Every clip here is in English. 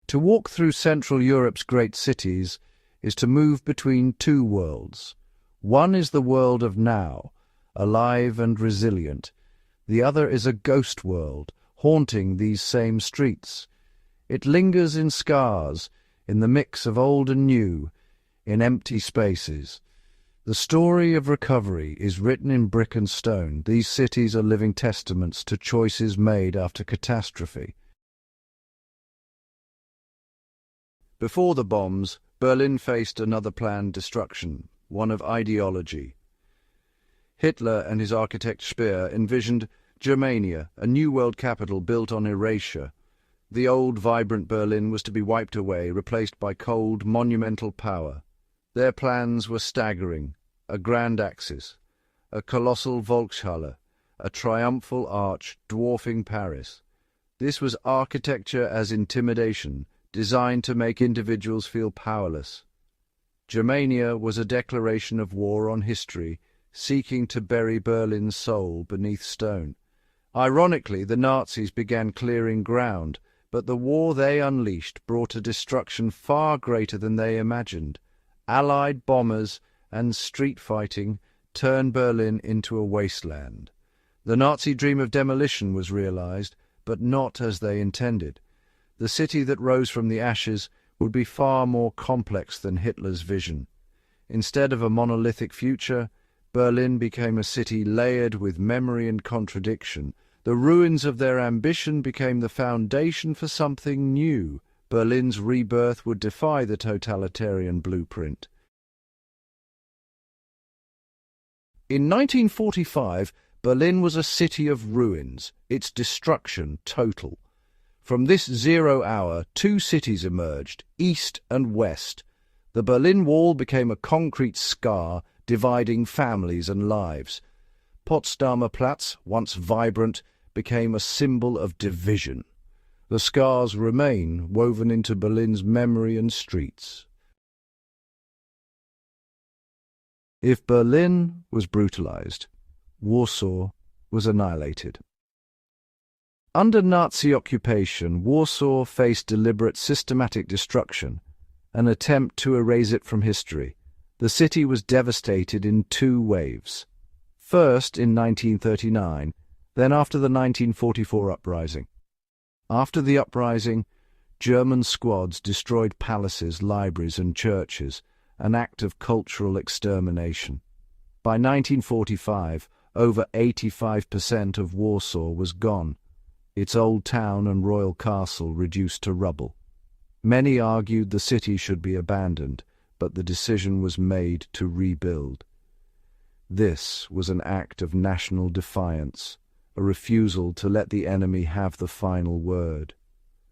To walk through Central Europe's great cities is to move between two worlds. One is the world of now, alive and resilient. The other is a ghost world, haunting these same streets. It lingers in scars, in the mix of old and new, in empty spaces. The story of recovery is written in brick and stone. These cities are living testaments to choices made after catastrophe. Before the bombs, Berlin faced another planned destruction, one of ideology. Hitler and his architect Speer envisioned Germania, a new world capital built on erasure. The old, vibrant Berlin was to be wiped away, replaced by cold, monumental power. Their plans were staggering: a grand axis, a colossal Volkshalle, a triumphal arch dwarfing Paris. This was architecture as intimidation, designed to make individuals feel powerless. Germania was a declaration of war on history, seeking to bury Berlin's soul beneath stone. Ironically, the Nazis began clearing ground, but the war they unleashed brought a destruction far greater than they imagined. Allied bombers and street fighting turned Berlin into a wasteland. The Nazi dream of demolition was realized, but not as they intended. The city that rose from the ashes would be far more complex than Hitler's vision. Instead of a monolithic future, Berlin became a city layered with memory and contradiction. The ruins of their ambition became the foundation for something new. Berlin's rebirth would defy the totalitarian blueprint. In 1945, Berlin was a city of ruins, its destruction total. From this 0 hour, two cities emerged, east and west. The Berlin Wall became a concrete scar, dividing families and lives. Potsdamer Platz, once vibrant, became a symbol of division. The scars remain, woven into Berlin's memory and streets. If Berlin was brutalized, Warsaw was annihilated. Under Nazi occupation, Warsaw faced deliberate, systematic destruction, an attempt to erase it from history. The city was devastated in two waves. First in 1939, then after the 1944 uprising. After the uprising, German squads destroyed palaces, libraries and churches, an act of cultural extermination. By 1945, over 85% of Warsaw was gone, its old town and royal castle reduced to rubble. Many argued the city should be abandoned, but the decision was made to rebuild. This was an act of national defiance, a refusal to let the enemy have the final word.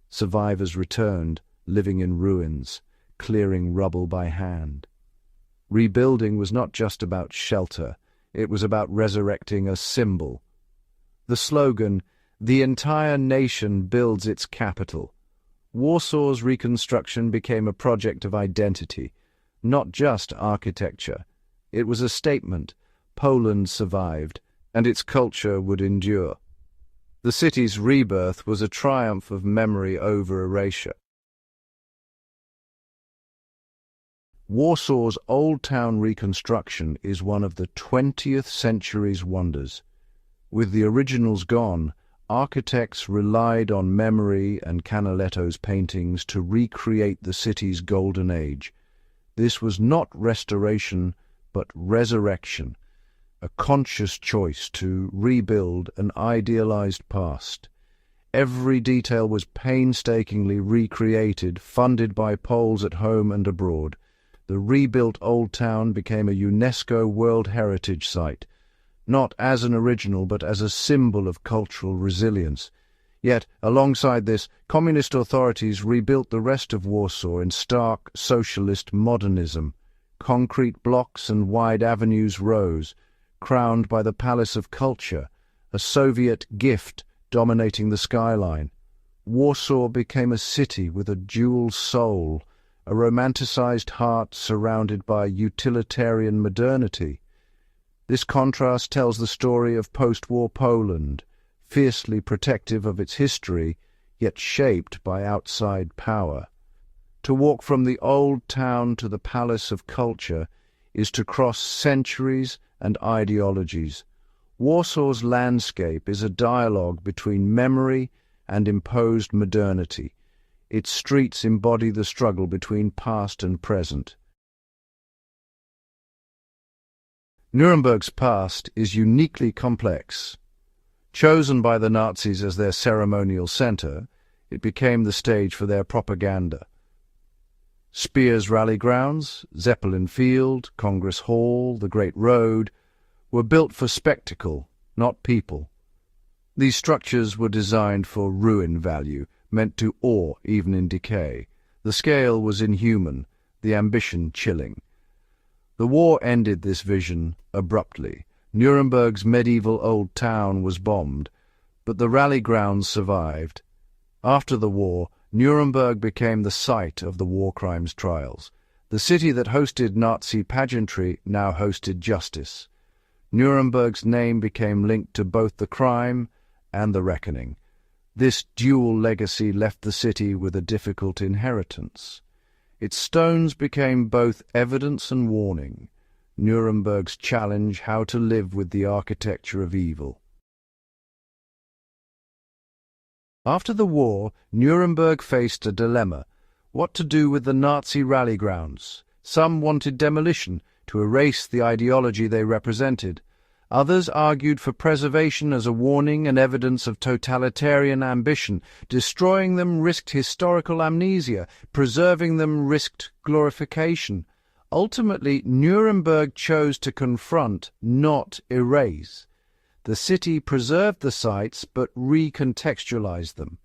Survivors returned, living in ruins, clearing rubble by hand. Rebuilding was not just about shelter, it was about resurrecting a symbol. The slogan, "The entire nation builds its capital." Warsaw's reconstruction became a project of identity, not just architecture. It was a statement: Poland survived, and its culture would endure. The city's rebirth was a triumph of memory over erasure. Warsaw's Old Town reconstruction is one of the 20th century's wonders. With the originals gone, architects relied on memory and Canaletto's paintings to recreate the city's golden age. This was not restoration, but resurrection, a conscious choice to rebuild an idealized past. Every detail was painstakingly recreated, funded by Poles at home and abroad. The rebuilt Old Town became a UNESCO World Heritage Site, not as an original but as a symbol of cultural resilience. Yet, alongside this, communist authorities rebuilt the rest of Warsaw in stark socialist modernism. Concrete blocks and wide avenues rose, crowned by the Palace of Culture, a Soviet gift dominating the skyline. Warsaw became a city with a dual soul, a romanticized heart surrounded by utilitarian modernity. This contrast tells the story of post-war Poland, fiercely protective of its history, yet shaped by outside power. To walk from the old town to the palace of culture is to cross centuries and ideologies. Warsaw's landscape is a dialogue between memory and imposed modernity. Its streets embody the struggle between past and present. Nuremberg's past is uniquely complex. Chosen by the Nazis as their ceremonial center, it became the stage for their propaganda. Speer's rally grounds, Zeppelin Field, Congress Hall, the Great Road, were built for spectacle, not people. These structures were designed for ruin value, meant to awe even in decay. The scale was inhuman, the ambition chilling. The war ended this vision abruptly. Nuremberg's medieval old town was bombed, but the rally grounds survived. After the war, Nuremberg became the site of the war crimes trials. The city that hosted Nazi pageantry now hosted justice. Nuremberg's name became linked to both the crime and the reckoning. This dual legacy left the city with a difficult inheritance. Its stones became both evidence and warning. Nuremberg's challenge how to live with the architecture of evil. After the war, Nuremberg faced a dilemma: what to do with the Nazi rally grounds. Some wanted demolition, to erase the ideology they represented. Others argued for preservation as a warning and evidence of totalitarian ambition. Destroying them risked historical amnesia, preserving them risked glorification. Ultimately, Nuremberg chose to confront, not erase. The city preserved the sites but recontextualized them.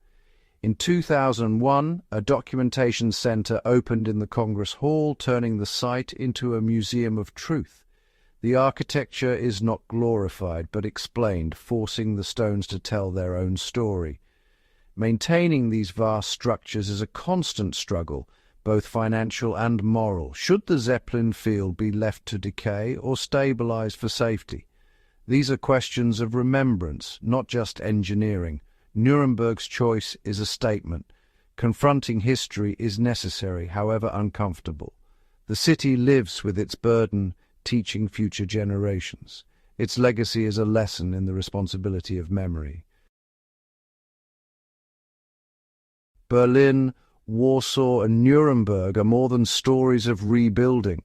In 2001, a documentation center opened in the Congress Hall, turning the site into a museum of truth. The architecture is not glorified but explained, forcing the stones to tell their own story. Maintaining these vast structures is a constant struggle, both financial and moral. Should the Zeppelin Field be left to decay or stabilized for safety? These are questions of remembrance, not just engineering. Nuremberg's choice is a statement. Confronting history is necessary, however uncomfortable. The city lives with its burden, teaching future generations. Its legacy is a lesson in the responsibility of memory. Berlin, Warsaw, and Nuremberg are more than stories of rebuilding.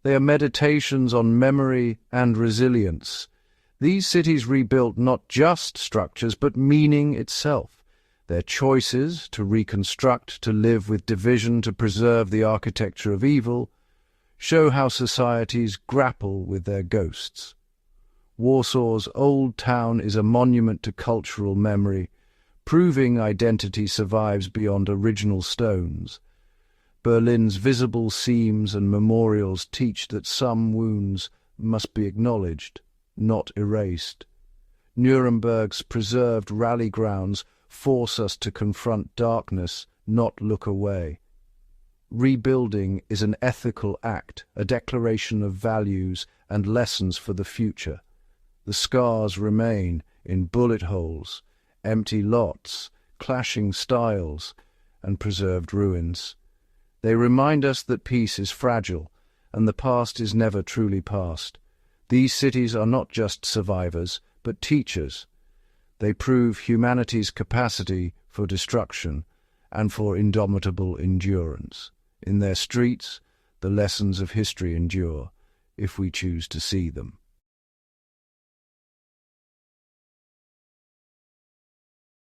They are meditations on memory and resilience. These cities rebuilt not just structures, but meaning itself. Their choices to reconstruct, to live with division, to preserve the architecture of evil, show how societies grapple with their ghosts. Warsaw's old town is a monument to cultural memory, proving identity survives beyond original stones. Berlin's visible seams and memorials teach that some wounds must be acknowledged, not erased. Nuremberg's preserved rally grounds force us to confront darkness, not look away. Rebuilding is an ethical act, a declaration of values and lessons for the future. The scars remain in bullet holes, empty lots, clashing styles, and preserved ruins. They remind us that peace is fragile, and the past is never truly past. These cities are not just survivors, but teachers. They prove humanity's capacity for destruction and for indomitable endurance. In their streets, the lessons of history endure, if we choose to see them.